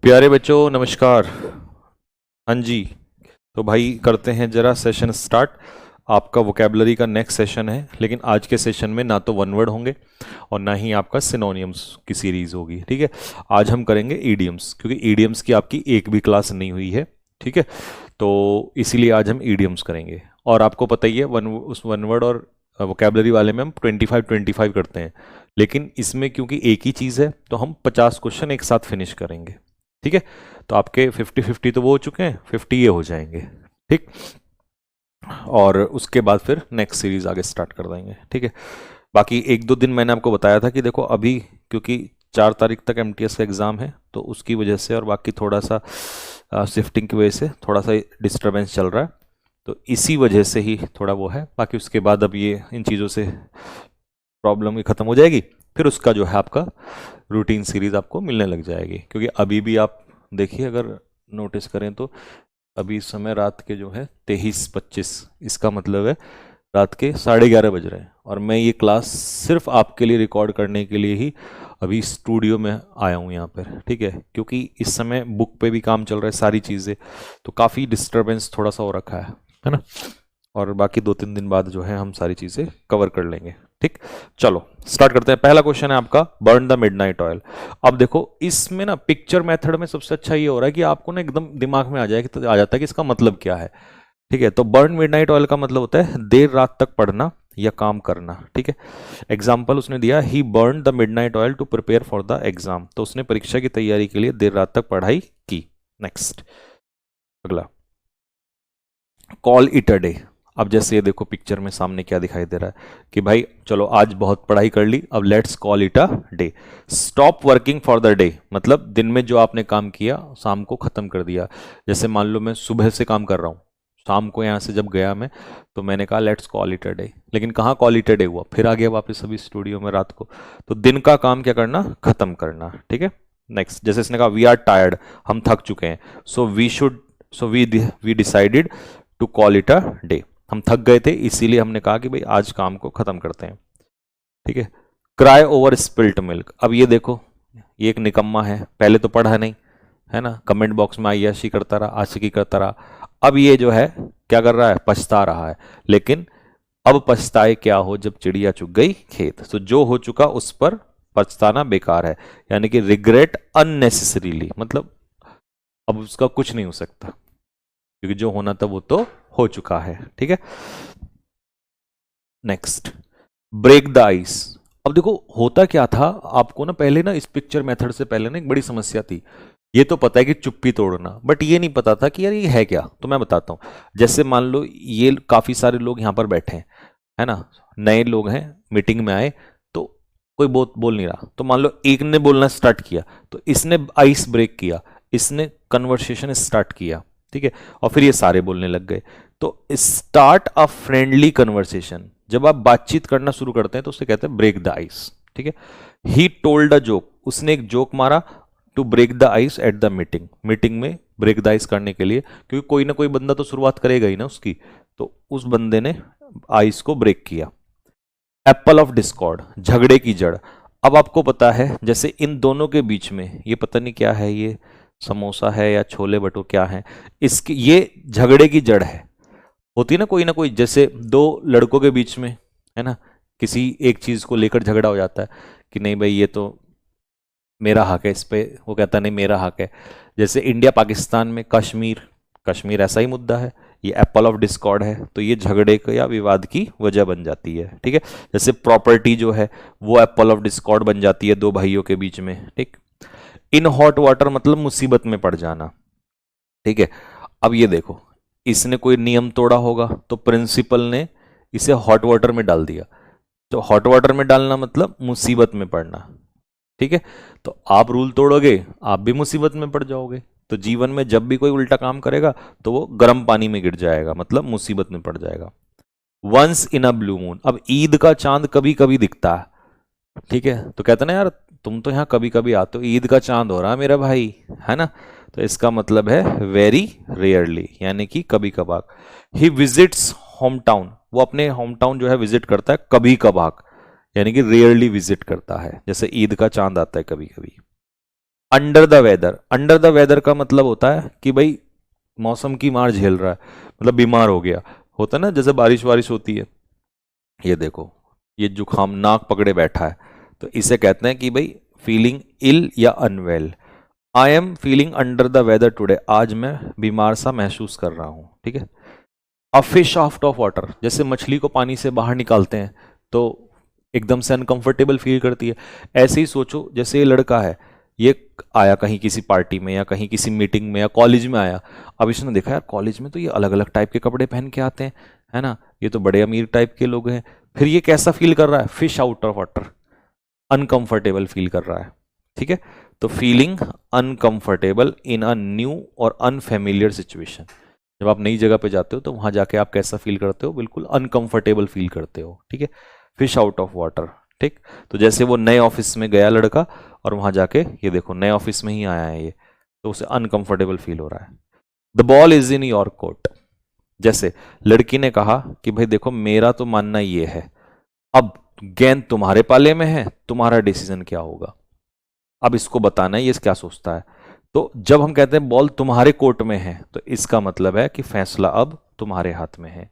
प्यारे बच्चों नमस्कार। हाँ जी। तो भाई करते हैं जरा सेशन स्टार्ट। आपका वोकेबलरी का नेक्स्ट सेशन है, लेकिन आज के सेशन में ना तो वन वर्ड होंगे और ना ही आपका सिनोनियम्स की सीरीज होगी। ठीक है, आज हम करेंगे ईडियम्स, क्योंकि ईडियम्स की आपकी एक भी क्लास नहीं हुई है। ठीक है, तो इसीलिए आज हम ईडियम्स करेंगे। और आपको पता ही है उस वन वर्ड और वोकेबलरी वाले में हम 25-25 करते हैं, लेकिन इसमें क्योंकि एक ही चीज़ है तो हम 50 क्वेश्चन एक साथ फिनिश करेंगे। ठीक है, तो आपके 50-50 तो वो हो चुके हैं, 50 ये हो जाएंगे। ठीक, और उसके बाद फिर नेक्स्ट सीरीज आगे स्टार्ट कर देंगे। ठीक है, बाकी एक दो दिन मैंने आपको बताया था कि देखो अभी क्योंकि 4 तारीख तक एमटीएस का एग्ज़ाम है, तो उसकी वजह से और बाकी थोड़ा सा शिफ्टिंग की वजह से थोड़ा सा डिस्टरबेंस चल रहा है, तो इसी वजह से ही थोड़ा वो है। बाकी उसके बाद अब ये इन चीज़ों से प्रॉब्लम ही ख़त्म हो जाएगी, फिर उसका जो है आपका रूटीन सीरीज़ आपको मिलने लग जाएगी। क्योंकि अभी भी आप देखिए, अगर नोटिस करें तो अभी इस समय रात के जो है 23:25, इसका मतलब है रात के 11:30 बज रहे हैं, और मैं ये क्लास सिर्फ आपके लिए रिकॉर्ड करने के लिए ही अभी स्टूडियो में आया हूँ यहाँ पर। ठीक है, क्योंकि इस समय बुक पे भी काम चल रहा है, सारी चीज़ें, तो काफ़ी डिस्टरबेंस थोड़ा सा हो रखा है ना। और बाकी 2-3 दिन बाद जो है हम सारी चीज़ें कवर कर लेंगे। ठीक, चलो स्टार्ट करते हैं। पहला क्वेश्चन है आपका, बर्न द मिडनाइट ऑयल। अब देखो इसमें ना पिक्चर मेथड में सबसे अच्छा ये हो रहा है कि आपको ना एकदम दिमाग में आ जाता है कि इसका मतलब क्या है। ठीक है, तो बर्न मिडनाइट ऑयल का मतलब होता है देर रात तक पढ़ना या काम करना। ठीक है, एग्जाम्पल उसने दिया, he burn the midnight oil to prepare for the exam, तो उसने परीक्षा की तैयारी के लिए देर रात तक पढ़ाई की। नेक्स्ट, अगला, कॉल इट अ डे। अब जैसे ये देखो पिक्चर में सामने क्या दिखाई दे रहा है कि भाई चलो आज बहुत पढ़ाई कर ली, अब let's call it a day. Stop working for the day, मतलब दिन में जो आपने काम किया शाम को खत्म कर दिया। जैसे मान लो मैं सुबह से काम कर रहा हूँ, शाम को यहाँ से जब गया मैं, तो मैंने कहा let's call it a day, लेकिन कहाँ कॉल इट अ डे हुआ, फिर आ गया वापस अभी स्टूडियो में रात को। तो दिन का काम क्या करना, खत्म करना। ठीक है, नेक्स्ट, जैसे इसने कहा वी आर टायर्ड, हम थक चुके हैं, so we should, so we decided to call it a day, हम थक गए थे इसीलिए हमने कहा कि भाई आज काम को खत्म करते हैं। ठीक है, क्राई ओवर स्पिल्ट मिल्क। अब ये देखो, ये एक निकम्मा है, पहले तो पढ़ा नहीं है ना, कमेंट बॉक्स में आयाशी करता रहा, आशिकी करता रहा। अब ये जो है क्या कर रहा है, पछता रहा है। लेकिन अब पछताए क्या हो जब चिड़िया चुग गई खेत, तो जो हो चुका उस पर पछताना बेकार है, यानी कि रिग्रेट अननेसेसरीली, मतलब अब उसका कुछ नहीं हो सकता, क्योंकि जो होना था वो तो हो चुका है। ठीक है, नेक्स्ट, ब्रेक द आइस। अब देखो होता क्या था, आपको ना पहले ना इस पिक्चर मेथड से पहले ना एक बड़ी समस्या थी। ये तो पता है कि चुप्पी तोड़ना, बट ये नहीं पता था कि यार ये है क्या। तो मैं बताता हूँ, जैसे मान लो ये काफी सारे लोग यहाँ पर बैठे हैं, है ना, नए लोग हैं, मीटिंग में आए, तो कोई बोल नहीं रहा, तो मान लो एक ने बोलना स्टार्ट किया, तो इसने आइस ब्रेक किया, इसने कन्वर्सेशन स्टार्ट किया। ठीक है, और फिर ये सारे बोलने लग गए। तो स्टार्ट अ फ्रेंडली कन्वर्सेशन, जब आप बातचीत करना शुरू करते हैं तो उसे कहते हैं ब्रेक द आइस। ठीक है, ही टोल्ड अ जोक, उसने एक जोक मारा, to break the ice at the meeting, meeting में ब्रेक द आइस करने के लिए, क्योंकि कोई ना कोई बंदा तो शुरुआत करेगा ही ना उसकी, तो उस बंदे ने आइस को ब्रेक किया। एप्पल ऑफ डिस्कॉर्ड, झगड़े की जड़। अब आपको पता है जैसे इन दोनों के बीच में ये पता नहीं क्या है, ये समोसा है या छोले भटूरे क्या है, इसकी ये झगड़े की जड़ है। होती है ना कोई, जैसे दो लड़कों के बीच में, है ना, किसी एक चीज को लेकर झगड़ा हो जाता है कि नहीं भाई ये तो मेरा हक है इस पे, वो कहता है नहीं मेरा हक है। जैसे इंडिया पाकिस्तान में कश्मीर, कश्मीर ऐसा ही मुद्दा है, ये एप्पल ऑफ डिस्कॉर्ड है, तो ये झगड़े का या विवाद की वजह बन जाती है। ठीक है, जैसे प्रॉपर्टी जो है वो एप्पल ऑफ डिस्कॉर्ड बन जाती है दो भाइयों के बीच में। ठीक, इन हॉट वाटर मतलब मुसीबत में पड़ जाना। ठीक है, अब ये देखो, इसने कोई नियम तोड़ा होगा तो प्रिंसिपल ने इसे हॉट वाटर में डाल दिया, तो हॉट वाटर में डालना मतलब मुसीबत में पड़ना। ठीक है, तो आप रूल तोड़ोगे आप भी मुसीबत में पड़ जाओगे। तो जीवन में जब भी कोई उल्टा काम करेगा तो वो गर्म पानी में गिर जाएगा, मतलब मुसीबत में पड़ जाएगा। Once in a blue moon, अब ईद का चांद कभी कभी दिखता है। ठीक है, तो कहते ना यार तुम तो यहाँ कभी कभी आते हो, ईद का चांद हो रहा है मेरा भाई, है ना, तो इसका मतलब है वेरी रेयरली, यानी कि कभी कभार। ही विजिट्स होम टाउन, वो अपने होम टाउन जो है विजिट करता है कभी कभार, यानी कि रेयरली विजिट करता है, जैसे ईद का चांद आता है कभी कभी। Under the weather, under the weather का मतलब होता है कि भाई मौसम की मार झेल रहा है, मतलब बीमार हो गया, होता है ना जैसे बारिश वारिश होती है। ये देखो ये जुकाम नाक पकड़े बैठा है, तो इसे कहते हैं कि भाई फीलिंग इल या unwell. I am feeling under the weather today, आज मैं बीमार सा महसूस कर रहा हूं, ठीक है। A fish out of water, जैसे मछली को पानी से बाहर निकालते हैं तो एकदम से अनकंफर्टेबल फील करती है। ऐसे ही सोचो जैसे ये लड़का है, ये आया कहीं किसी पार्टी में या कहीं किसी मीटिंग में या कॉलेज में आया, अब इसने देखा यार कॉलेज में तो ये अलग अलग टाइप के कपड़े पहन के आते हैं, है ना, ये तो बड़े अमीर टाइप के लोग हैं। फिर ये कैसा फील कर रहा है, fish out of water, uncomfortable feel कर रहा है, ठीक है। तो feeling uncomfortable in a new और अनफेमिलियर सिचुएशन, जब आप नई जगह पे जाते हो तो वहां जाके आप कैसा फील करते हो, बिल्कुल अनकंफर्टेबल फील करते हो, ठीक है। फिश आउट ऑफ वाटर, ठीक। तो जैसे वो नए ऑफिस में गया लड़का और वहां जाके ये देखो नए ऑफिस में ही आया है ये, तो उसे अनकंफर्टेबल फील हो रहा है। The ball is in your court, जैसे लड़की ने कहा कि भाई देखो मेरा तो मानना ये है, अब गेंद तुम्हारे पाले में है, तुम्हारा डिसीजन क्या होगा, अब इसको बताना है ये क्या सोचता है। तो जब हम कहते हैं बॉल तुम्हारे कोर्ट में है तो इसका मतलब है कि फैसला अब तुम्हारे हाथ में है।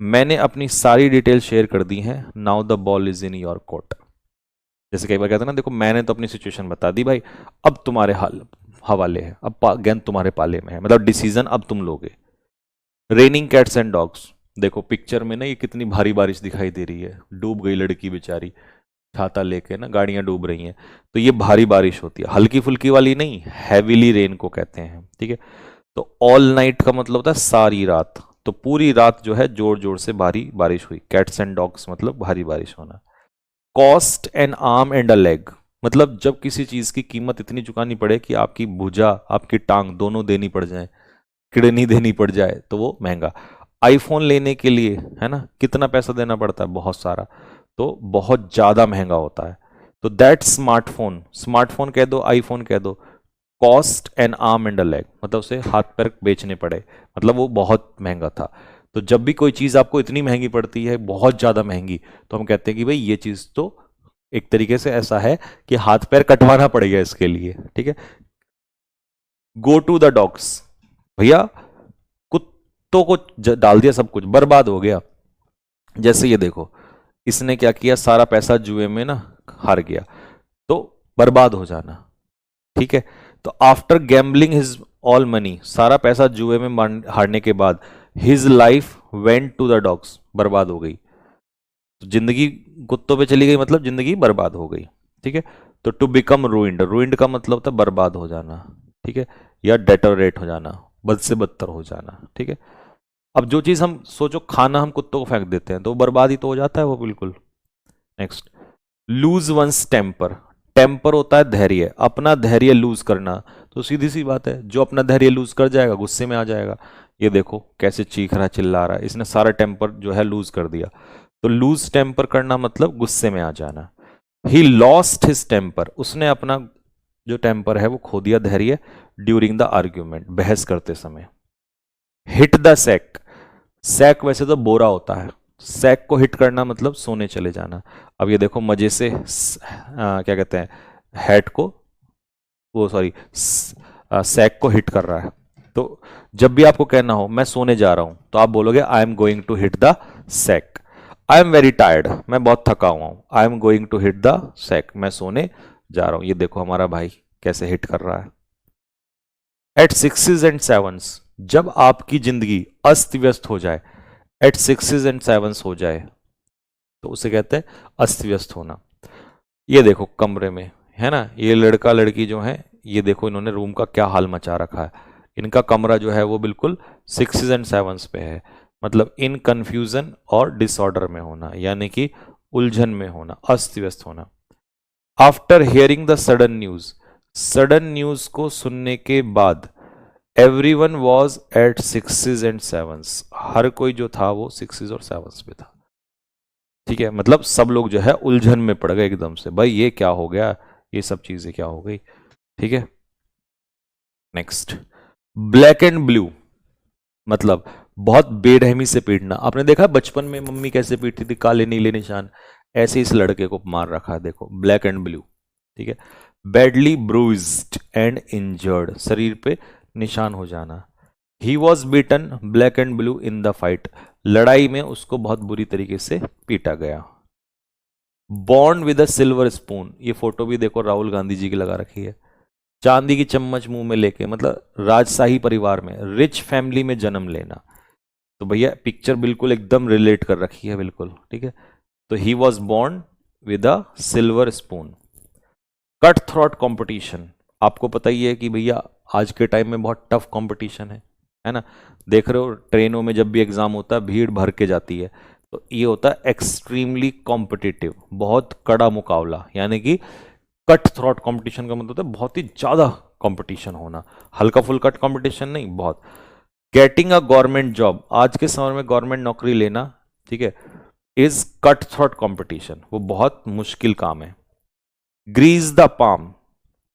मैंने अपनी सारी डिटेल शेयर कर दी हैं, now the ball is in your court. जैसे कई बार कहते हैं ना, देखो मैंने तो अपनी सिचुएशन बता दी भाई, अब तुम्हारे हवाले है, अब गेंद तुम्हारे पाले में है, मतलब डिसीजन अब तुम लोगे। रेनिंग कैट्स एंड डॉग्स, देखो पिक्चर में ना ये कितनी भारी बारिश दिखाई दे रही है, डूब गई लड़की बेचारी, छाता लेके ना गाड़ियां डूब रही हैं, तो ये भारी बारिश होती है, हल्की फुल्की वाली नहीं, हैवीली रेन को कहते हैं, ठीक है। तो ऑल नाइट का मतलब होता है सारी रात, तो पूरी रात जो है जोर जोर से भारी बारिश हुई, कैट्स एंड डॉग्स मतलब भारी बारिश होना। Cost N arm and a leg, मतलब जब किसी चीज की कीमत इतनी चुकानी पड़े कि आपकी भुजा आपकी टांग दोनों देनी पड़ जाए, किडनी देनी पड़ जाए, तो वो महंगा। आईफोन लेने के लिए है ना कितना पैसा देना पड़ता है, बहुत सारा, तो बहुत ज्यादा महंगा होता है। तो दैट स्मार्टफोन, स्मार्टफोन कह दो आईफोन कह दो, cost N arm and a leg, मतलब उसे हाथ पैर बेचने पड़े, मतलब वो बहुत महंगा था। तो जब भी कोई चीज आपको इतनी महंगी पड़ती है, बहुत ज्यादा महंगी, तो हम कहते हैं कि भाई ये चीज तो एक तरीके से ऐसा है कि हाथ पैर कटवाना पड़ेगा इसके लिए, ठीक है। गो टू द डॉग्स, भैया कुत्तों को डाल दिया, सब कुछ बर्बाद हो गया। जैसे ये देखो इसने क्या किया, सारा पैसा जुए में ना हार गया, तो बर्बाद हो जाना, ठीक है। तो after gambling his all money, सारा पैसा जुए में हारने के बाद, his life went to the dogs, बर्बाद हो गई, तो जिंदगी कुत्तों पे चली गई, मतलब जिंदगी बर्बाद हो गई, ठीक है। तो टू बिकम रूइंड, रूइंड का मतलब होता है बर्बाद हो जाना, ठीक है, या डेटोरेट हो जाना, बद से बदतर हो जाना, ठीक है। अब जो चीज हम सोचो खाना हम कुत्तों को फेंक देते हैं तो बर्बाद ही तो हो जाता है वो, बिल्कुल। Next, lose one's temper, temper होता है धैर्य, अपना धैर्य लूज करना, तो सीधी सी बात है जो अपना धैर्य लूज कर जाएगा गुस्से में आ जाएगा। ये देखो कैसे चीख रहा चिल्ला रहा है, इसने सारा टेम्पर जो है लूज कर दिया। तो लूज टेम्पर करना मतलब गुस्से में आ जाना। ही लॉस्ट हिज टेम्पर, उसने अपना जो टेम्पर है वो खो दिया, धैर्य, ड्यूरिंग द आर्ग्यूमेंट, बहस करते समय। हिट द सैक, सैक वैसे तो बोरा होता है, सैक को हिट करना मतलब सोने चले जाना। अब ये देखो मजे से क्या कहते हैं, हैट को, वो सॉरी सैक को हिट कर रहा है। तो जब भी आपको कहना हो मैं सोने जा रहा हूं तो आप बोलोगे I am going to hit the sack. I am very tired, मैं बहुत थका हुआ हूं, I am going to hit the sack, मैं सोने जा रहा हूं। ये देखो हमारा भाई कैसे हिट कर रहा है। एट सिक्सेस एंड सेवन्स, जब आपकी जिंदगी अस्त व्यस्त हो जाए, एट सिक्सेस एंड सेवन्स हो जाए, तो उसे कहते हैं अस्त व्यस्त होना। ये देखो कमरे में है ना, ये लड़का लड़की जो है, ये देखो इन्होंने रूम का क्या हाल मचा रखा है। इनका कमरा जो है वो बिल्कुल सिक्सेस एंड सेवन्स पे है, मतलब इन कंफ्यूजन और डिसऑर्डर में होना, यानी कि उलझन में होना, अस्त व्यस्त होना। After hearing the sudden news, sudden news को सुनने के बाद, everyone was at sixes and sevens, हर कोई जो था वो सिक्सेस और सेवन्स पे था, ठीक है। मतलब सब लोग जो है उलझन में पड़ गए एकदम से, भाई ये क्या हो गया, ये सब चीजें क्या हो गई, ठीक है। नेक्स्ट, ब्लैक एंड ब्लू, मतलब बहुत बेरहमी से पीटना। आपने देखा बचपन में मम्मी कैसे पीटती थी, काले नीले निशान, ऐसे इस लड़के को मार रखा है, देखो ब्लैक एंड ब्लू, ठीक है। बैडली ब्रूइज्ड एंड इंजर्ड, शरीर पे निशान हो जाना। He was beaten black and blue in the fight, लड़ाई में उसको बहुत बुरी तरीके से पीटा गया। Born with a silver spoon, ये फोटो भी देखो राहुल गांधी जी की लगा रखी है, चांदी की चम्मच मुंह में लेके, मतलब राजशाही परिवार में, रिच फैमिली में जन्म लेना। तो भैया पिक्चर बिल्कुल एकदम रिलेट कर रखी है बिल्कुल, ठीक है। तो he was born with a silver spoon. Cut throat competition, आपको पता ही है कि भैया आज के टाइम में बहुत टफ कंपटीशन है ना। देख रहे हो ट्रेनों में जब भी एग्जाम होता है भीड़ भर के जाती है, तो ये होता है एक्सट्रीमली कॉम्पिटिटिव, बहुत कड़ा मुकाबला, यानी कि कट थ्रॉट कंपटीशन का मतलब होता है बहुत ही ज्यादा कंपटीशन होना, हल्का फुल्का कंपटीशन नहीं, बहुत। गेटिंग अ गवर्नमेंट जॉब, आज के समय में गवर्नमेंट नौकरी लेना, ठीक है, इज कट थ्रॉट कंपटीशन, वो बहुत मुश्किल काम है। ग्रीज द पाम,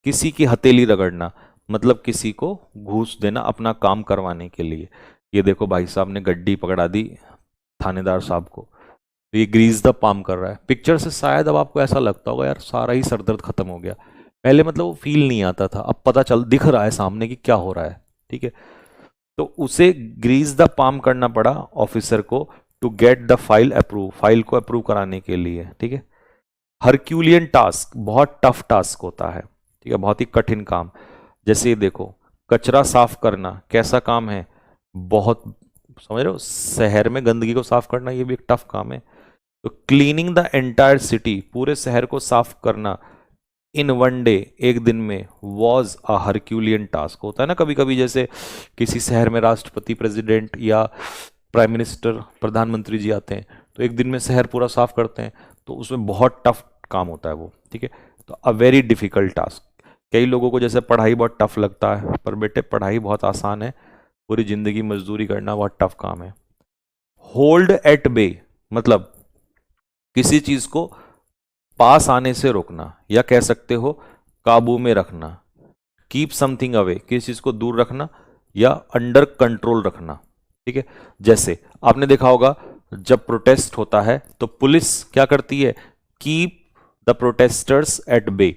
किसी की हथेली रगड़ना, मतलब किसी को घूस देना अपना काम करवाने के लिए। ये देखो भाई साहब ने गड्डी पकड़ा दी थानेदार साहब को, तो ये ग्रीज द पाम कर रहा है। पिक्चर से शायद अब आपको ऐसा लगता होगा यार सारा ही सरदर्द खत्म हो गया, पहले मतलब वो फील नहीं आता था, अब पता चल दिख रहा है सामने कि क्या हो रहा है, ठीक है। तो उसे ग्रीज द पाम करना पड़ा ऑफिसर को, to get the file approve, file को अप्रूव कराने के लिए, ठीक है। हरक्यूलियन टास्क, बहुत टफ टास्क होता है, ठीक है, बहुत ही कठिन काम। जैसे ये देखो कचरा साफ करना, कैसा काम है, बहुत, समझ रहे हो, शहर में गंदगी को साफ करना ये भी एक टफ काम है। तो क्लीनिंग द एंटायर सिटी, पूरे शहर को साफ करना इन वन डे, एक दिन में, वॉज अ हरक्यूलियन टास्क। होता है ना कभी कभी जैसे किसी शहर में राष्ट्रपति, प्रेसिडेंट या प्राइम मिनिस्टर, प्रधानमंत्री जी आते हैं, तो एक दिन में शहर पूरा साफ करते हैं, तो उसमें बहुत टफ काम होता है वो, ठीक है। तो अ वेरी डिफिकल्ट टास्क। कई लोगों को जैसे पढ़ाई बहुत टफ लगता है, पर बेटे पढ़ाई बहुत आसान है, पूरी जिंदगी मजदूरी करना बहुत टफ काम है। होल्ड एट बे, मतलब किसी चीज को पास आने से रोकना, या कह सकते हो काबू में रखना। कीप समथिंग अवे, किसी चीज को दूर रखना या अंडर कंट्रोल रखना, ठीक है। जैसे आपने देखा होगा जब प्रोटेस्ट होता है तो पुलिस क्या करती है, keep the protesters at bay,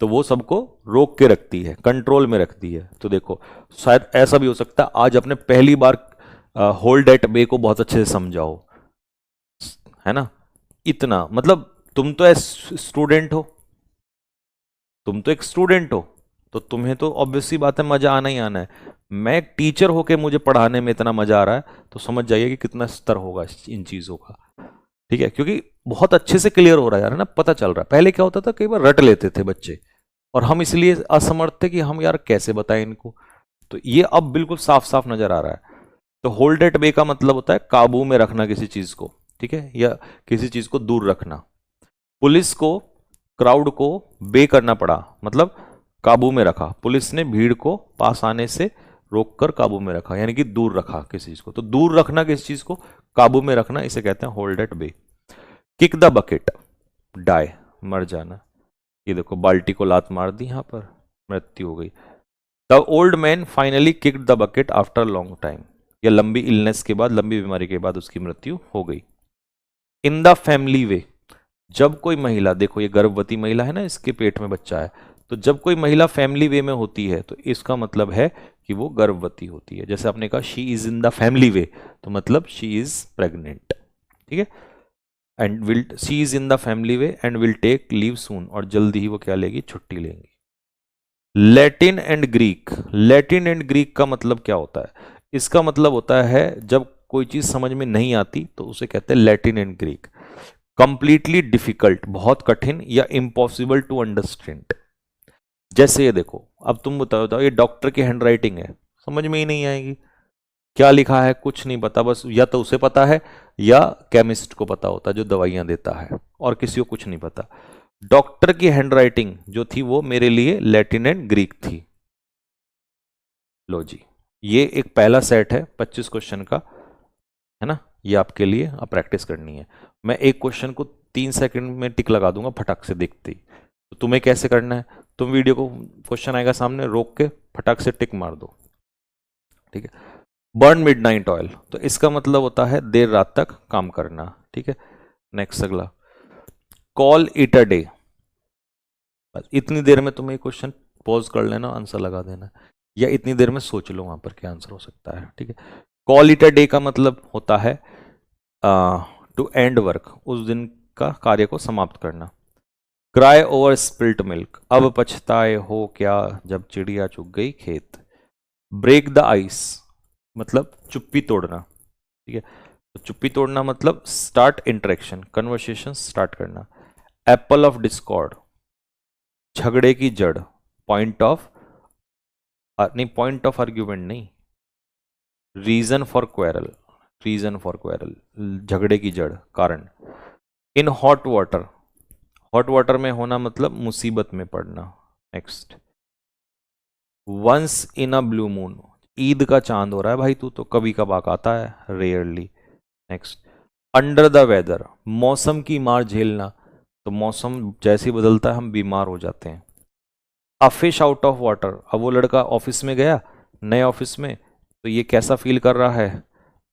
तो वो सबको रोक के रखती है, कंट्रोल में रखती है। तो देखो शायद ऐसा भी हो सकता है आज अपने पहली बार होल्ड एट बे को बहुत अच्छे से समझाओ, है ना। इतना मतलब तुम तो स्टूडेंट हो, तुम तो एक स्टूडेंट हो, तो तुम्हें तो ऑब्वियसली बात है मजा आना ही आना है। मैं एक टीचर होके मुझे पढ़ाने में इतना मजा आ रहा है, तो समझ जाइए कि कितना स्तर होगा इन चीजों का, ठीक है। क्योंकि बहुत अच्छे से क्लियर हो रहा है यार, है ना, पता चल रहा है। पहले क्या होता था कई बार रट लेते थे बच्चे, और हम इसलिए असमर्थ थे कि हम यार कैसे बताएं इनको, तो ये अब बिल्कुल साफ साफ नजर आ रहा है। तो होल्ड एट बे का मतलब होता है काबू में रखना किसी चीज को, ठीक है, या किसी चीज को दूर रखना। पुलिस को क्राउड को बे करना पड़ा, मतलब काबू में रखा, पुलिस ने भीड़ को पास आने से रोककर काबू में रखा, यानी कि दूर रखा किसी चीज को। तो दूर रखना किसी चीज को, काबू में रखना, इसे कहते हैं hold at bay. Kick the bucket, die, मर जाना। ये देखो बाल्टी को लात मार दी, यहां पर मृत्यु हो गई। The old man finally kicked the bucket after long time, या लंबी इलनेस के बाद, लंबी बीमारी के बाद उसकी मृत्यु हो गई। इन द फैमिली वे, जब कोई महिला, देखो ये गर्भवती महिला है ना, इसके पेट में बच्चा है, तो जब कोई महिला फैमिली वे में होती है तो इसका मतलब है कि वो गर्भवती होती है। जैसे आपने कहा she is in the family way, तो मतलब शी इज प्रेग्नेंट, ठीक है। And will, she is in the family way and will take leave soon, और जल्दी ही वो क्या लेगी, छुट्टी लेंगी। Latin and Greek, Latin and Greek का मतलब क्या होता है, इसका मतलब होता है जब कोई चीज समझ में नहीं आती तो उसे कहते हैं Latin and Greek. Completely difficult, बहुत कठिन, या इम्पॉसिबल टू अंडरस्टैंड। जैसे ये देखो, अब तुम बताओ ये डॉक्टर की हैंडराइटिंग है, समझ में ही नहीं आएगी, क्या लिखा है कुछ नहीं पता, बस या तो उसे पता है या केमिस्ट को पता होता है जो दवाइयां देता है, और किसी को कुछ नहीं पता। डॉक्टर की हैंडराइटिंग जो थी वो मेरे लिए लैटिन एंड ग्रीक थी। लो जी, ये एक पहला सेट है 25 क्वेश्चन का, है ना, ये आपके लिए अब प्रैक्टिस करनी है। मैं एक क्वेश्चन को 3 सेकंड में टिक लगा दूंगा फटाक से देखते ही, तो तुम्हें कैसे करना है, तुम वीडियो को, क्वेश्चन आएगा सामने, रोक के फटाक से टिक मार दो, ठीक है। बर्न मिडनाइट ऑयल, तो इसका मतलब होता है देर रात तक काम करना, ठीक है। नेक्स्ट अगला, कॉल इट अ डे, बस इतनी देर में तुम्हें क्वेश्चन पॉज कर लेना, आंसर लगा देना, या इतनी देर में सोच लो वहां पर क्या आंसर हो सकता है। ठीक है, कॉल इट अ डे का मतलब होता है टू एंड वर्क, उस दिन का कार्य को समाप्त करना। क्राई ओवर स्पिल्ट मिल्क, अब पछताए हो क्या जब चिड़िया चुग गई खेत। ब्रेक द आइस मतलब चुप्पी तोड़ना। ठीक है, तो चुप्पी तोड़ना मतलब स्टार्ट इंटरेक्शन, कन्वर्सेशन स्टार्ट करना। एप्पल ऑफ डिस्कॉर्ड, झगड़े की जड़, पॉइंट ऑफ नहीं, पॉइंट ऑफ आर्ग्यूमेंट नहीं, reason for quarrel, reason for quarrel, झगड़े की जड़, कारण। In hot water, hot water में होना मतलब मुसीबत में पड़ना। Next, once in a blue moon, Eid का चांद हो रहा है भाई तू तो कभी कभार आता है, rarely. Next, under the weather, मौसम की मार झेलना, तो मौसम जैसे ही बदलता है हम बीमार हो जाते हैं। A fish out of water, अब वो लड़का ऑफिस में गया, नए ऑफिस में, तो ये कैसा फील कर रहा है,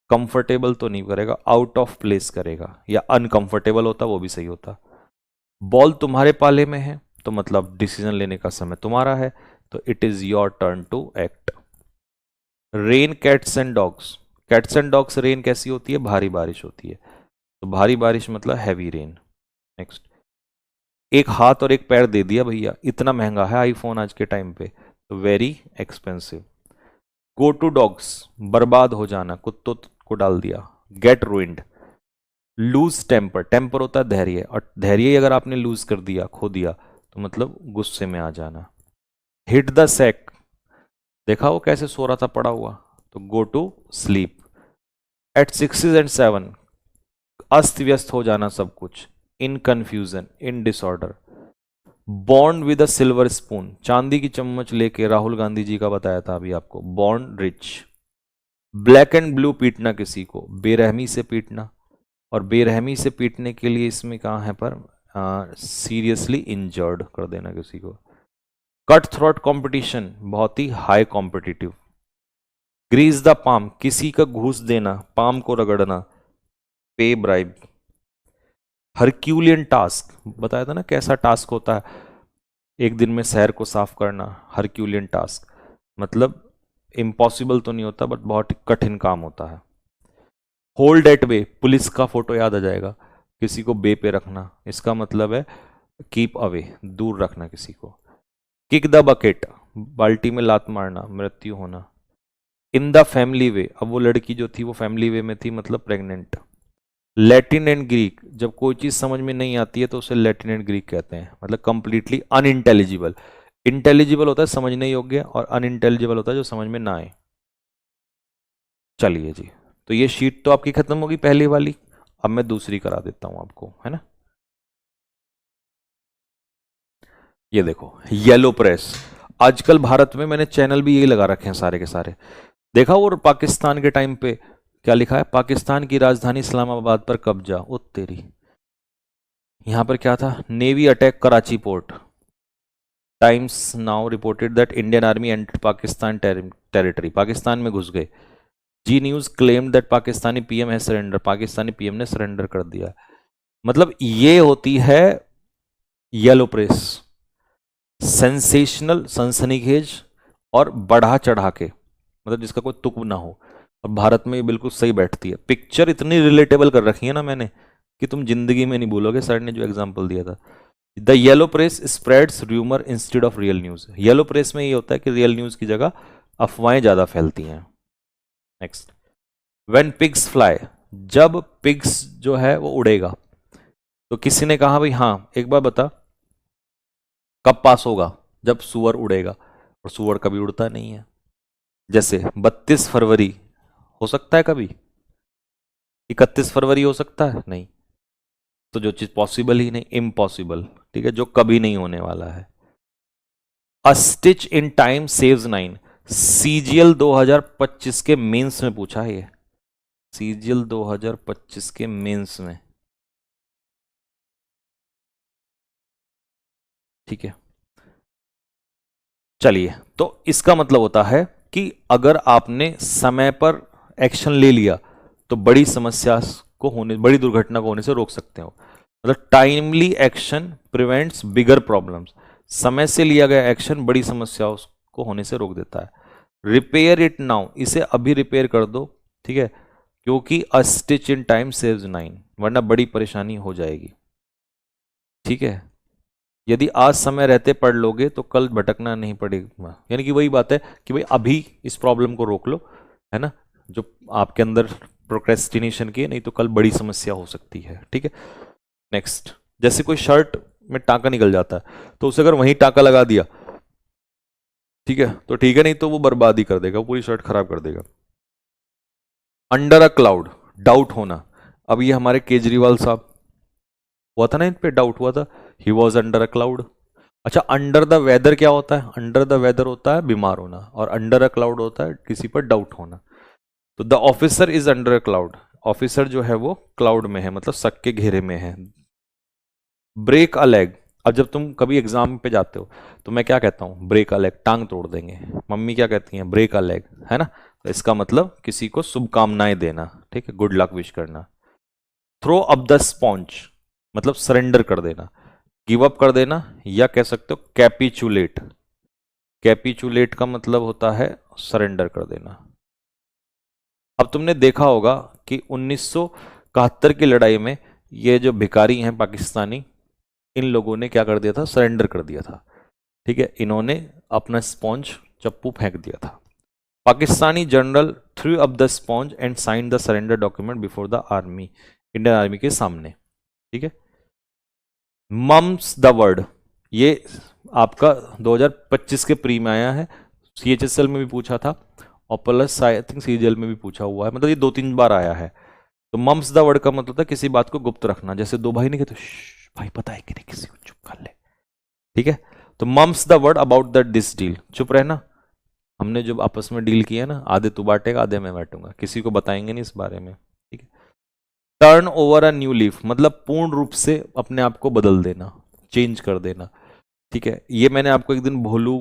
कंफर्टेबल तो नहीं करेगा, आउट ऑफ प्लेस करेगा, या अनकंफर्टेबल होता वो भी सही होता। बॉल तुम्हारे पाले में है, तो मतलब डिसीजन लेने का समय तुम्हारा है, तो it is your turn to act. Rain cats and dogs, cats and dogs rain कैसी होती है, भारी बारिश होती है, तो भारी बारिश मतलब हैवी रेन। नेक्स्ट, एक हाथ और एक पैर दे दिया भैया, इतना महंगा है आईफोन आज के टाइम पे, तो very expensive. Go to dogs, बर्बाद हो जाना, कुत्तों को डाल दिया, get ruined. Lose temper, temper होता है धैर्य, और धैर्य अगर आपने लूज कर दिया, खो दिया, तो मतलब गुस्से में आ जाना। हिट द सैक, देखा वो कैसे सो रहा था पड़ा हुआ, तो go to sleep. At 6 and 7, अस्त व्यस्त हो जाना सब कुछ, in confusion, in disorder. Born with a silver spoon, चांदी की चम्मच लेके, राहुल गांधी जी का बताया था अभी आपको, born rich. Black and blue, पीटना किसी को, बेरहमी से पीटना, और बेरहमी से पीटने के लिए इसमें कहाँ है पर सीरियसली इंजर्ड कर देना किसी को। कट थ्रोट कंपटीशन, बहुत ही high competitive. Grease the palm, किसी का घूस देना, पाम को रगड़ना, पे ब्राइब। हरक्यूलियन टास्क, बताया था ना कैसा टास्क होता है, एक दिन में शहर को साफ करना, हरक्यूलियन टास्क मतलब इम्पॉसिबल तो नहीं होता बट बहुत कठिन काम होता है। होल्ड एट बे, पुलिस का फोटो याद आ जाएगा, किसी को बे पे रखना, इसका मतलब है कीप अवे, दूर रखना किसी को। किक द बकेट, बाल्टी में लात मारना, मृत्यु होना। इन द फैमिली वे, अब वो लड़की जो थी वो फैमिली वे में थी मतलब प्रेग्नेंट। लैटिन एंड ग्रीक, जब कोई चीज समझ में नहीं आती है तो उसे लैटिन एंड ग्रीक कहते हैं, मतलब कंप्लीटली अनइंटेलिजिबल। इंटेलिजिबल होता है समझने योग्य, और अनइंटेलिजिबल होता है जो समझ में ना आए। चलिए जी, तो ये शीट तो आपकी खत्म होगी पहली वाली, अब मैं दूसरी करा देता हूं आपको, है ना। ये देखो, येलो प्रेस, आजकल भारत में मैंने चैनल भी यही लगा रखे हैं सारे के सारे, देखा। और पाकिस्तान के टाइम पे क्या लिखा है, पाकिस्तान की राजधानी इस्लामाबाद पर कब्जा, ओ तेरी। यहां पर क्या था, navy attack Karachi port. Times now reported that Indian army entered Pakistan territory, Pakistan में घुस गए। Zee news claimed that Pakistani PM has surrender, Pakistani PM ने सरेंडर कर दिया। मतलब ये होती है येलो प्रेस, सेंसेशनल, सनसनीखेज, और बढ़ा चढ़ा के, मतलब जिसका कोई तुक ना हो। और भारत में ये बिल्कुल सही बैठती है, पिक्चर इतनी रिलेटेबल कर रखी है ना मैंने कि तुम जिंदगी में नहीं भूलोगे, सर ने जो एग्जांपल दिया था। The yellow press spreads rumour instead of real news, yellow press में ये होता है कि रियल न्यूज की जगह अफवाहें ज्यादा फैलती हैं। नेक्स्ट, व्हेन पिग्स फ्लाई, जब पिग्स जो है वो उड़ेगा, तो किसी ने कहा भाई हाँ एक बार बता कब पास होगा, जब सुअर उड़ेगा, और सुअर कभी उड़ता नहीं है। जैसे 32 फरवरी हो सकता है कभी, 31 फरवरी हो सकता है नहीं, तो जो चीज पॉसिबल ही नहीं, इम्पॉसिबल, ठीक है, जो कभी नहीं होने वाला है। अ stitch in time saves 9, CGL 2025 के मेंस में पूछा है ये, सीजीएल 2025 के मेंस में, ठीक है। चलिए, तो इसका मतलब होता है कि अगर आपने समय पर एक्शन ले लिया तो बड़ी समस्या को होने, बड़ी दुर्घटना को होने से रोक सकते हो। मतलब टाइमली एक्शन प्रिवेंट्स बिगर प्रॉब्लम्स, समय से लिया गया एक्शन बड़ी समस्याओं को होने से रोक देता है। रिपेयर इट नाउ, इसे अभी रिपेयर कर दो, ठीक है, क्योंकि अ स्टिच इन टाइम सेव्स 9, वरना बड़ी परेशानी हो जाएगी। ठीक है, यदि आज समय रहते पढ़ लोगे तो कल भटकना नहीं पड़ेगा। यानी कि वही बात है कि भाई अभी इस प्रॉब्लम को रोक लो, है ना, जो आपके अंदर प्रोक्रेस्टिनेशन की है, नहीं तो कल बड़ी समस्या हो सकती है। ठीक है, नेक्स्ट, जैसे कोई शर्ट में टांका निकल जाता है तो उसे अगर वहीं टांका लगा दिया, ठीक है, तो ठीक है, नहीं तो वो बर्बादी कर देगा, पूरी शर्ट खराब कर देगा। अंडर अ क्लाउड, डाउट होना। अब ये हमारे केजरीवाल साहब हुआ था ना, इन पे डाउट हुआ था, he was under a cloud. अच्छा, अंडर द वेदर क्या होता है? अंडर द वेदर होता है बीमार होना, और अंडर अ क्लाउड होता है किसी पर डाउट होना। तो the officer is under a cloud, officer जो है वो क्लाउड में है, मतलब शक के घेरे में है। ब्रेक अ लेग, अब जब तुम कभी एग्जाम पे जाते हो तो मैं क्या कहता हूँ? ब्रेक अ लेग, टांग तोड़ देंगे। मम्मी क्या कहती हैं? ब्रेक अ लेग, है ना। तो इसका मतलब किसी को शुभकामनाएं देना, ठीक है, गुड लक विश करना। थ्रो अप द स्पॉन्ज, मतलब सरेंडर कर देना, गिव अप कर देना, या कह सकते हो कैपिचुलेट। कैपिचुलेट का मतलब होता है सरेंडर कर देना। अब तुमने देखा होगा कि 1971 की लड़ाई में ये जो भिखारी हैं पाकिस्तानी, इन लोगों ने क्या कर दिया था? सरेंडर कर दिया था। ठीक है, इन्होंने अपना स्पॉन्ज चप्पू फेंक दिया था। Pakistani general threw up the sponge and sign the surrender document before the army, Indian army के सामने। ठीक है, मम्स द वर्ड, ये आपका 2025 के प्री में आया है, CHSL में भी पूछा था, और प्लस आई थिंक CGL में भी पूछा हुआ है, मतलब ये 2-3 बार आया है। तो मम्स द वर्ड का मतलब था किसी बात को गुप्त रखना, जैसे दो भाई नहीं कहते भाई पता है कि नहीं, किसी को चुप कर ले। ठीक है, तो mum's the word about the this deal, चुप रहना, हमने जो आपस में डील किया ना, आधे तू बांटेगा आधे मैं बांटूंगा, किसी को बताएंगे नहीं इस बारे में। ठीक है, turn over a new leaf, मतलब पूर्ण रूप से अपने आप को बदल देना, चेंज कर देना। ठीक है, ये मैंने आपको एक दिन भोलू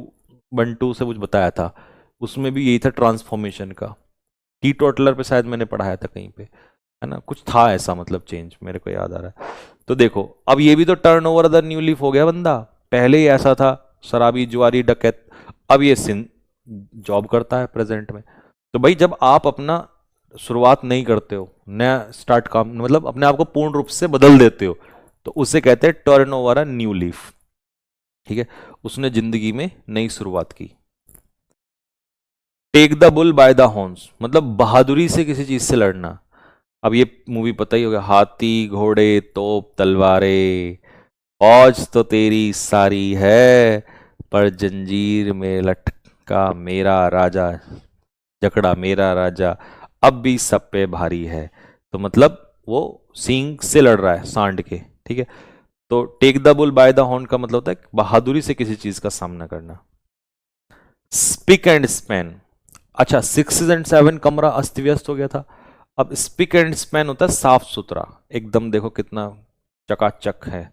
बंटू से कुछ बताया था, उसमें भी यही था ट्रांसफॉर्मेशन का। टी टोटलर पे शायद मैंने पढ़ाया था कहीं पे, है ना, कुछ था ऐसा, मतलब चेंज, मेरे को याद आ रहा है। तो देखो, अब ये भी तो turn over the new leaf हो गया बंदा, पहले ही ऐसा था शराबी जुआरी डकैत, अब ये सिन जॉब करता है प्रेजेंट में। तो भाई जब आप अपना शुरुआत नहीं करते हो, नया स्टार्ट काम, मतलब अपने आप को पूर्ण रूप से बदल देते हो, तो उसे कहते हैं turn over a new leaf. ठीक है, उसने जिंदगी में नई शुरुआत की। Take the bull by the horns, मतलब बहादुरी से किसी चीज से लड़ना। अब ये मूवी पता ही होगा, हाथी घोड़े तोप तलवारें, फौज तो तेरी सारी है, पर जंजीर में लटका मेरा राजा, जकड़ा मेरा राजा अब भी सब पे भारी है। तो मतलब वो सींग से लड़ रहा है, सांड के। ठीक है, तो take the bull by the horn का मतलब होता है बहादुरी से किसी चीज का सामना करना। स्पिक एंड स्पैन, अच्छा 6 और 7 कमरा अस्त व्यस्त हो गया था, अब स्पिक एंड स्पैन होता है साफ सुथरा एकदम, देखो कितना चकाचक है,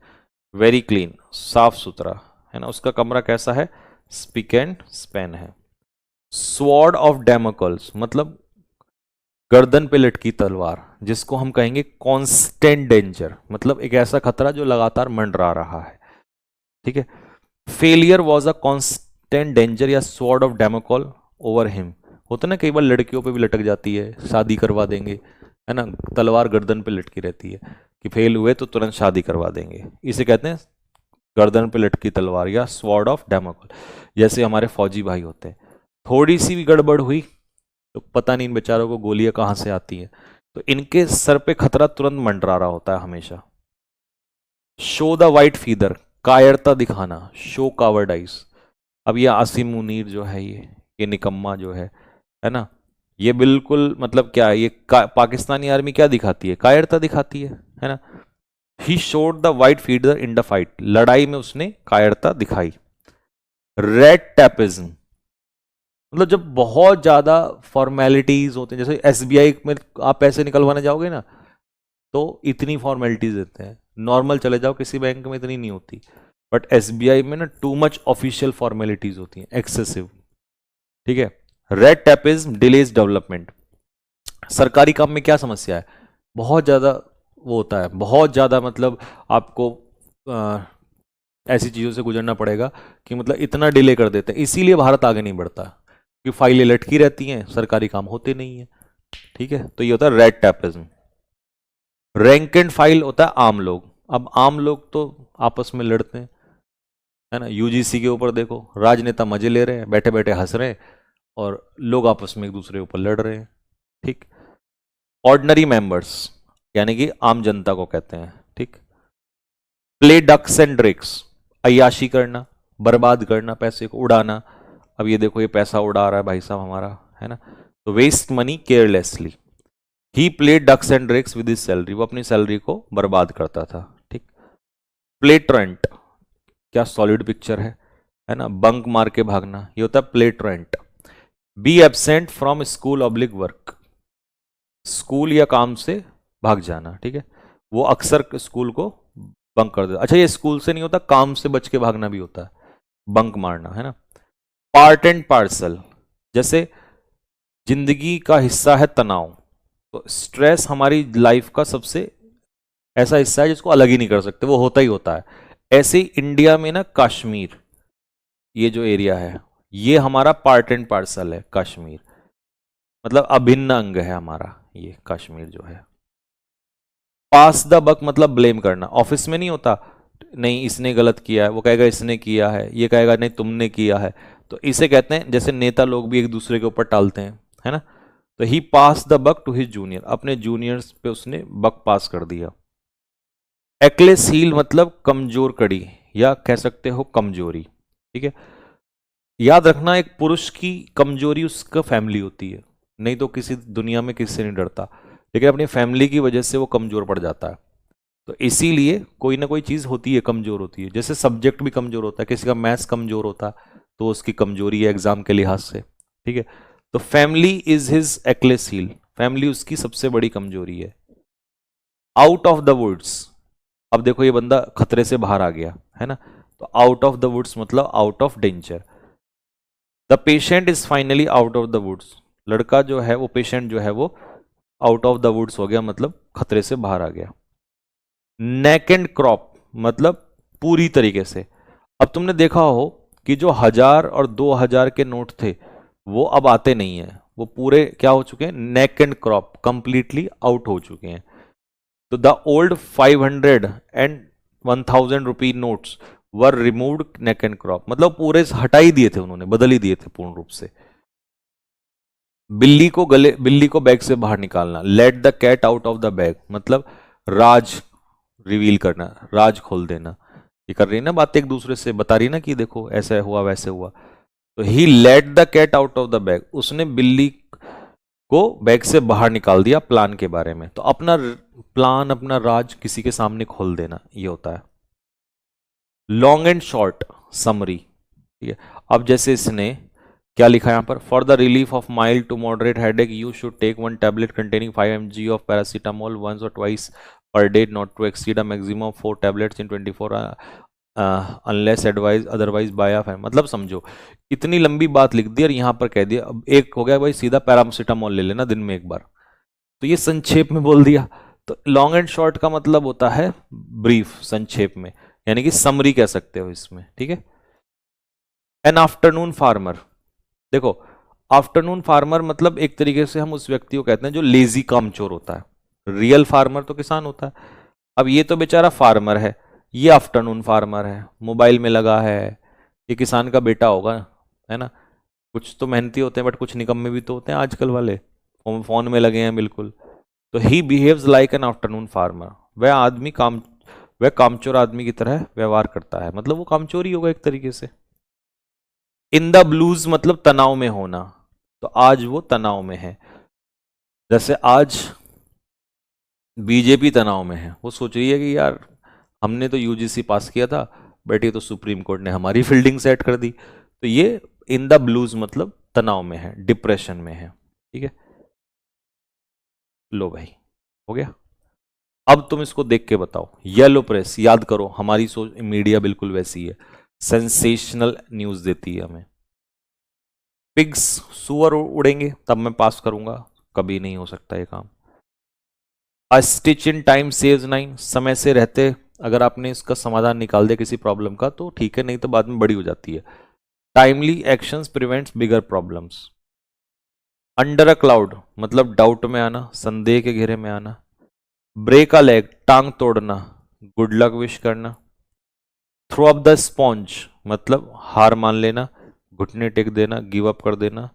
वेरी क्लीन, साफ सुथरा, है ना, उसका कमरा कैसा है? स्पिक एंड स्पैन है। स्वॉर्ड ऑफ डेमोकल्स, मतलब गर्दन पे लटकी तलवार, जिसको हम कहेंगे कांस्टेंट डेंजर, मतलब एक ऐसा खतरा जो लगातार मंडरा रहा है। ठीक है, failure was a constant danger या स्वॉर्ड ऑफ डेमोकल ओवर हिम, होता ना कई बार लड़कियों पे भी लटक जाती है, शादी करवा देंगे, है ना, तलवार गर्दन पे लटकी रहती है कि फेल हुए तो तुरंत शादी करवा देंगे, इसे कहते हैं गर्दन पे लटकी तलवार या स्वॉर्ड ऑफ डेमोकल। जैसे हमारे फौजी भाई होते हैं, थोड़ी सी भी गड़बड़ हुई तो पता नहीं इन बेचारों को गोलियां कहां से आती हैं, तो इनके सर पे खतरा तुरंत मंडरा रहा होता है हमेशा। शो द वाइट फीदर, कायरता दिखाना, शो कावर्डाइज। अब ये आसिम मुनीर जो है, ये निकम्मा जो है ना, ये बिल्कुल मतलब क्या है, ये पाकिस्तानी आर्मी क्या दिखाती है? कायरता दिखाती है ना। He showed the white feeder in the fight, लड़ाई में उसने कायरता दिखाई। रेड टैपिज्म, मतलब जब बहुत ज्यादा फॉर्मेलिटीज होते हैं, जैसे SBI में आप पैसे निकलवाने जाओगे ना, तो इतनी फॉर्मेलिटीज देते हैं, नॉर्मल चले जाओ किसी बैंक में इतनी नहीं होती, बट SBI में ना टू मच ऑफिशियल फॉर्मेलिटीज होती हैं, एक्सेसिव। ठीक है, रेड टैपिज्म डिलेज डेवलपमेंट, सरकारी काम में क्या समस्या है? बहुत ज्यादा वो होता है, बहुत ज्यादा, मतलब आपको ऐसी चीज़ों से गुजरना पड़ेगा कि मतलब इतना डिले कर देते हैं, इसीलिए भारत आगे नहीं बढ़ता कि फाइलें लटकी रहती हैं, सरकारी काम होते नहीं है। ठीक है, तो ये होता है red tapism. Rank and file होता है आम लोग। अब आम लोग तो आपस में लड़ते हैं, है ना। यूजीसी के ऊपर देखो, राजनेता मजे ले रहे हैं, बैठे बैठे हंस रहे हैं, और लोग आपस में एक दूसरे के ऊपर लड़ रहे हैं। ठीक। ऑर्डिनरी मेंबर्स यानी कि आम जनता को कहते हैं। ठीक। प्ले डक्स एंड ड्रेक्स, अय्याशी करना, बर्बाद करना, पैसे को उड़ाना। अब ये देखो, ये पैसा उड़ा रहा है भाई साहब हमारा, है ना। तो waste money carelessly. He played ducks and drakes with his salary, वो अपनी सैलरी को बर्बाद करता था। ठीक। प्ले ट्रेंट, क्या सॉलिड पिक्चर है ना। बंक मार के भागना, ये होता है play truant. Be absent from school oblique work, school या काम से भाग जाना। ठीक है, वो अक्सर स्कूल को बंक कर देता। अच्छा, ये स्कूल से नहीं होता, काम से बच के भागना भी होता है, बंक मारना, है ना। पार्ट एंड पार्सल, जैसे जिंदगी का हिस्सा है तनाव, तो स्ट्रेस हमारी लाइफ का सबसे ऐसा हिस्सा है जिसको अलग ही नहीं कर सकते, वो होता ही होता है। ऐसे ही इंडिया में ना कश्मीर, ये जो एरिया है, ये हमारा पार्ट एंड पार्सल है। कश्मीर मतलब अभिन्न अंग है हमारा, ये कश्मीर जो है। पास द बक मतलब ब्लेम करना, ऑफिस में नहीं होता, नहीं इसने गलत किया है, वो कहेगा इसने किया है, ये कहेगा नहीं तुमने किया है। तो इसे कहते हैं, जैसे नेता लोग भी एक दूसरे के ऊपर टालते हैं, है ना। तो he pass the buck to his junior, अपने जूनियर्स पे उसने बक पास कर दिया। एक्लेस हील मतलब कमजोर कड़ी, या कह सकते हो कमजोरी। ठीक है, याद रखना, एक पुरुष की कमजोरी उसका फैमिली होती है, नहीं तो किसी दुनिया में किसी से नहीं डरता, लेकिन अपनी फैमिली की वजह से वो कमजोर पड़ जाता है। तो इसीलिए कोई ना कोई चीज होती है, कमजोर होती है। जैसे सब्जेक्ट भी कमजोर होता है, किसी का मैथ्स कमजोर होता है तो उसकी कमजोरी है एग्जाम के लिहाज से। ठीक है, तो family is his Achilles heel, family उसकी सबसे बड़ी कमजोरी है। आउट ऑफ द वुड्स, अब देखो ये बंदा खतरे से बाहर आ गया, है ना। तो आउट ऑफ द वुड्स मतलब out of danger. The patient is finally out of the woods, लड़का जो है वो, पेशेंट जो है वो आउट ऑफ द वुड्स हो गया, मतलब खतरे से बाहर आ गया। नेक एंड क्रॉप मतलब पूरी तरीके से। अब तुमने देखा हो कि जो 1000 और 2000 के नोट थे वो अब आते नहीं है, वो पूरे क्या हो चुके हैं, neck and crop, completely out हो चुके हैं। तो the old 500 and 1000 rupee notes were removed neck and crop, मतलब पूरे हटा ही दिए थे उन्होंने, बदल ही दिए थे पूर्ण रूप से। बिल्ली को बैग से बाहर निकालना, let the cat out of the bag मतलब राज रिवील करना, राज खोल देना। ये कर रही है ना बातें एक दूसरे से, बता रही ना कि देखो ऐसा हुआ वैसे हुआ। तो he let the cat out of the bag, उसने बिल्ली को बैग से बाहर निकाल दिया प्लान के बारे में। तो अपना प्लान, अपना राज किसी के सामने खोल देना, ये होता है। Long and short summary. ठीक है, अब जैसे इसने क्या लिखा है यहां पर, for the relief of mild to moderate headache you should take 1 tablet containing 5 mg of paracetamol once और twice per day, not to exceed a maximum of 4 tablets in 24 unless advised otherwise by of. मतलब समझो, इतनी लंबी बात लिख दी और यहां पर कह दिया, अब एक हो गया भाई सीधा पैरासीटामोल ले लेना दिन में एक बार, तो ये संक्षेप में बोल दिया। तो लॉन्ग एंड शॉर्ट का मतलब होता है ब्रीफ, संक्षेप में, यानी कि समरी कह सकते हो इसमें। ठीक है। एन आफ्टरनून फार्मर, देखो आफ्टरनून फार्मर मतलब एक तरीके से हम उस व्यक्ति को कहते हैं जो लेजी कामचोर होता है। रियल फार्मर तो किसान होता है। अब ये तो बेचारा फार्मर है, ये आफ्टरनून फार्मर है, मोबाइल में लगा है, ये किसान का बेटा होगा, है ना। कुछ तो मेहनती होते हैं बट कुछ निकम्मे भी तो होते हैं आजकल वाले, फोन में लगे हैं बिल्कुल। तो he behaves like an afternoon farmer, वह कामचोर आदमी की तरह व्यवहार करता है, मतलब वो कामचोर ही होगा एक तरीके से। इन द ब्लूज मतलब तनाव में होना, तो आज वो तनाव में है। जैसे आज बीजेपी तनाव में है, वो सोच रही है कि यार हमने तो यूजीसी पास किया था, बट ये तो सुप्रीम कोर्ट ने हमारी फील्डिंग सेट कर दी। तो ये इन द ब्लूज मतलब तनाव में है, डिप्रेशन में है। ठीक है, लो भाई हो गया। अब तुम इसको देख के बताओ, येलो प्रेस, याद करो हमारी सोच मीडिया बिल्कुल वैसी है, सेंसेशनल न्यूज देती है हमें। पिग्स, सुअर उड़ेंगे तब मैं पास करूंगा, कभी नहीं हो सकता ये काम। अ स्टिच इन टाइम सेव्स 9, समय से रहते अगर आपने इसका समाधान निकाल दिया किसी प्रॉब्लम का तो ठीक है, नहीं तो बाद में बड़ी हो जाती है। Timely actions prevents bigger problems. Under a cloud मतलब डाउट में आना, संदेह के घेरे में आना। ब्रेक अ लेग टांग तोड़ना, गुड लक विश करना। थ्रो अप द स्पॉन्ज मतलब हार मान लेना, घुटने टेक देना, गिव अप कर देना।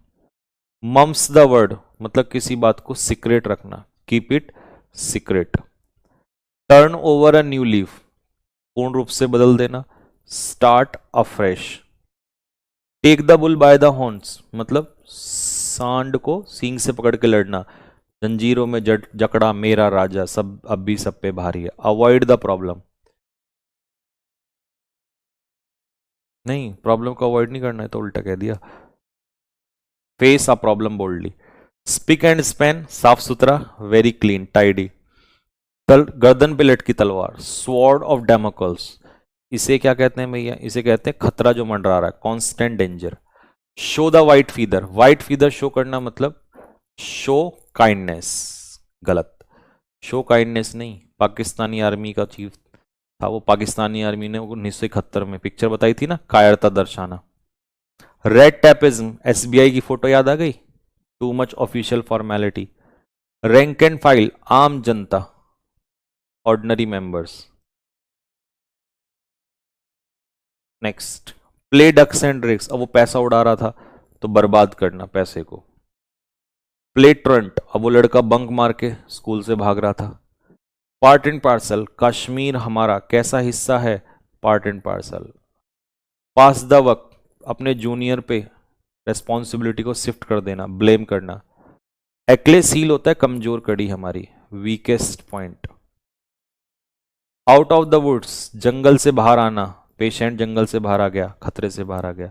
मम्स द वर्ड मतलब किसी बात को सीक्रेट रखना, keep it secret. Turn over a new leaf पूर्ण रूप से बदल देना, start afresh. Take the bull by the horns मतलब सांड को सींग से पकड़ के लड़ना, जंजीरों में जकड़ा मेरा राजा, सब अब भी सब पे भारी है। अवॉइड द प्रॉब्लम, नहीं प्रॉब्लम को अवॉइड नहीं करना है तो उल्टा कह दिया। Face a problem boldly. Spick and span साफ सुथरा, वेरी क्लीन टाइडी। गर्दन पे लटकी तलवार, स्वॉर्ड ऑफ डेमोकल्स। इसे क्या कहते हैं भैया, इसे कहते हैं खतरा जो मंडरा रहा है, constant danger. Show the white feather, white feather show करना मतलब शो काइंडनेस, गलत। शो काइंडनेस नहीं, पाकिस्तानी आर्मी का चीफ था वो, पाकिस्तानी आर्मी ने 1971 में पिक्चर बताई थी ना, कायरता दर्शाना। रेड टैपिज्म, एसबीआई की फोटो याद आ गई, too much official formality. Rank and file, आम जनता, ordinary members. Next, play ducks and drakes, अब वो पैसा उड़ा रहा था तो बर्बाद करना पैसे को। प्ले ट्रंट, अब वो लड़का बंक मार के स्कूल से भाग रहा था। पार्ट एंड पार्सल, कश्मीर हमारा कैसा हिस्सा है, part and parcel. Pass the वक्त, अपने जूनियर पे रेस्पॉन्सिबिलिटी को शिफ्ट कर देना, ब्लेम करना। एक्लेस हील होता है कमजोर कड़ी हमारी, weakest point. Out of the woods, जंगल से बाहर आना, पेशेंट जंगल से बाहर आ गया, खतरे से बाहर आ गया।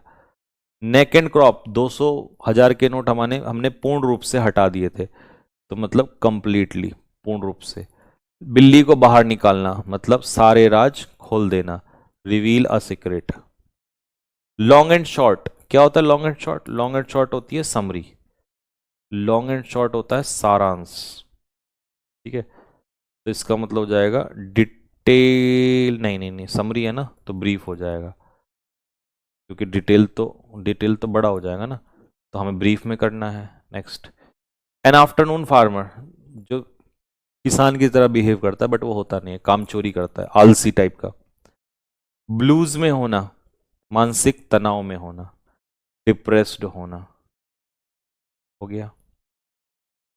नेक एंड क्रॉप, 200 1000 के नोट हमने पूर्ण रूप से हटा दिए थे, तो मतलब कंप्लीटली, पूर्ण रूप से। बिल्ली को बाहर निकालना मतलब सारे राज खोल देना, reveal a secret. Long and short, क्या होता है long and short, long and short होती है समरी, लॉन्ग एंड शॉर्ट होता है सारांश, ठीक है। तो इसका मतलब हो जाएगा डिटेल, नहीं नहीं नहीं, समरी है ना तो ब्रीफ हो जाएगा, क्योंकि डिटेल तो बड़ा हो जाएगा ना, तो हमें ब्रीफ में करना है। नेक्स्ट, एन आफ्टरनून फार्मर, जो किसान की तरह बिहेव करता है बट वो होता नहीं है, काम चोरी करता है, आलसी टाइप का। ब्लूज में होना, मानसिक तनाव में होना, डिप्रेस्ड होना, हो गया।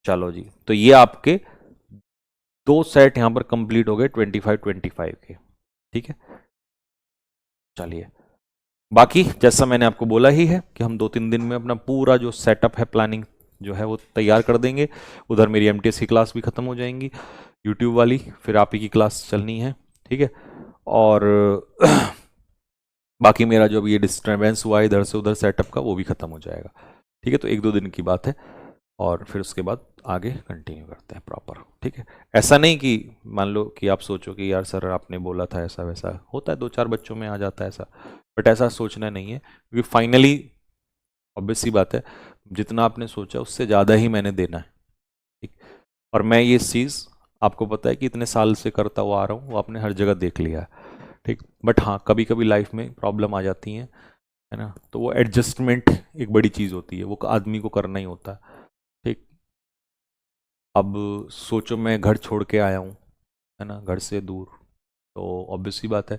चलो जी, तो ये आपके दो सेट यहां पर कंप्लीट हो गए 25-25 के, ठीक है। चलिए, बाकी जैसा मैंने आपको बोला ही है कि हम 2-3 दिन में अपना पूरा जो सेटअप है, प्लानिंग जो है वो तैयार कर देंगे। उधर मेरी एमटीएस की क्लास भी खत्म हो जाएंगी, यूट्यूब वाली, फिर आप ही की क्लास चलनी है, ठीक है। और बाकी मेरा जो भी ये डिस्टर्बेंस हुआ इधर से उधर सेटअप का, वो भी खत्म हो जाएगा, ठीक है। तो 1-2 दिन की बात है, और फिर उसके बाद आगे कंटिन्यू करते हैं प्रॉपर, ठीक है। ऐसा नहीं कि मान लो कि आप सोचो कि यार सर आपने बोला था ऐसा वैसा, होता है 2-4 बच्चों में आ जाता है ऐसा, बट ऐसा सोचना नहीं है, क्योंकि फाइनली ऑब्वियस सी बात है, जितना आपने सोचा उससे ज़्यादा ही मैंने देना है, ठीक। और मैं ये चीज़ आपको पता है कि इतने साल से करता हुआ आ रहा हूँ, वो आपने हर जगह देख लिया है, ठीक। बट हाँ, कभी कभी लाइफ में प्रॉब्लम आ जाती हैं, है ना, तो वो एडजस्टमेंट एक बड़ी चीज़ होती है, वो आदमी को करना ही होता है, ठीक। अब सोचो मैं घर छोड़ के आया हूँ, है ना, घर से दूर, तो ऑब्वियस सी बात है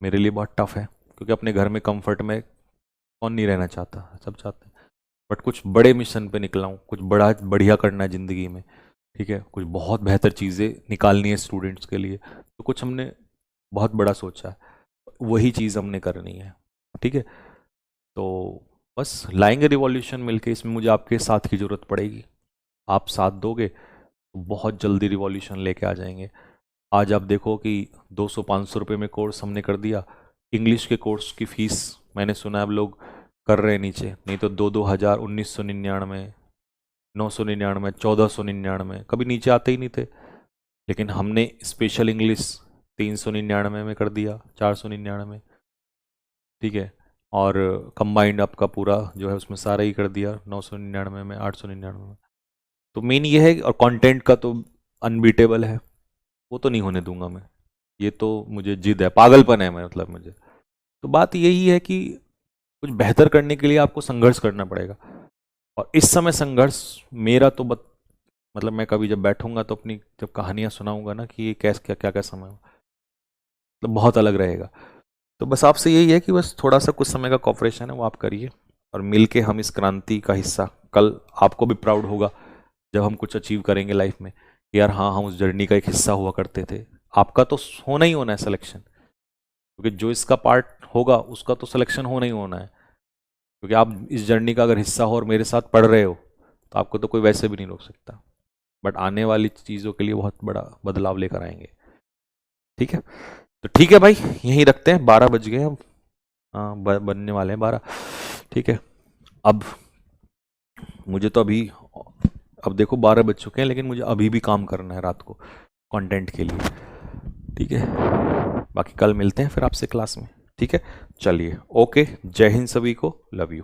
मेरे लिए बहुत टफ है, क्योंकि अपने घर में कंफर्ट में कौन नहीं रहना चाहता, सब चाहते हैं। बट कुछ बड़े मिशन पे निकला हूँ, कुछ बड़ा बढ़िया करना है ज़िंदगी में, ठीक है, कुछ बहुत बेहतर चीज़ें निकालनी है स्टूडेंट्स के लिए, तो कुछ हमने बहुत बड़ा सोचा है, वही चीज़ हमने करनी है, ठीक है। तो बस लाएंगे रिवॉल्यूशन मिलके, इसमें मुझे आपके साथ की ज़रूरत पड़ेगी, आप साथ दोगे तो बहुत जल्दी रिवॉल्यूशन लेके आ जाएंगे। आज आप देखो कि 200-500 रुपये में कोर्स हमने कर दिया, इंग्लिश के कोर्स की फ़ीस मैंने सुना है अब लोग कर रहे हैं नीचे, नहीं तो 2-2 हज़ार, 1999, 999, 1499, कभी नीचे आते ही नहीं थे। लेकिन हमने स्पेशल इंग्लिश 399 में कर दिया, 499, ठीक है। और कंबाइंड आपका पूरा जो है उसमें सारा ही कर दिया 999 में, 899 में। तो मेन ये है, और कंटेंट का तो अनबीटेबल है, वो तो नहीं होने दूंगा मैं, ये तो मुझे जिद है, पागलपन है, मतलब मुझे। तो बात यही है कि कुछ बेहतर करने के लिए आपको संघर्ष करना पड़ेगा। और इस समय संघर्ष मेरा तो मतलब मैं कभी जब बैठूंगा तो अपनी जब कहानियां सुनाऊंगा ना कि ये कैसे क्या क्या क्या समय हुआ, तो बहुत अलग रहेगा। तो बस आपसे यही है कि बस थोड़ा सा कुछ समय का कॉपरेशन है वो आप करिए, और मिलके हम इस क्रांति का हिस्सा, कल आपको भी प्राउड होगा जब हम कुछ अचीव करेंगे लाइफ में, कि यार हाँ हम उस जर्नी का एक हिस्सा हुआ करते थे। आपका तो होना ही होना है सिलेक्शन, क्योंकि जो इसका पार्ट होगा उसका तो सिलेक्शन होना ही होना है, क्योंकि आप इस जर्नी का अगर हिस्सा हो और मेरे साथ पढ़ रहे हो तो आपको तो कोई वैसे भी नहीं रोक सकता। बट आने वाली चीज़ों के लिए बहुत बड़ा बदलाव लेकर आएंगे। ठीक है, तो ठीक है भाई, यहीं रखते हैं, 12 बज गए अब। हाँ, बनने वाले हैं 12। ठीक है, अब मुझे तो अभी, अब देखो 12 बज चुके हैं, लेकिन मुझे अभी भी काम करना है रात को कंटेंट के लिए। ठीक है, बाकी कल मिलते हैं फिर आपसे क्लास में। ठीक है, चलिए, ओके, जय हिंद सभी को, लव यू।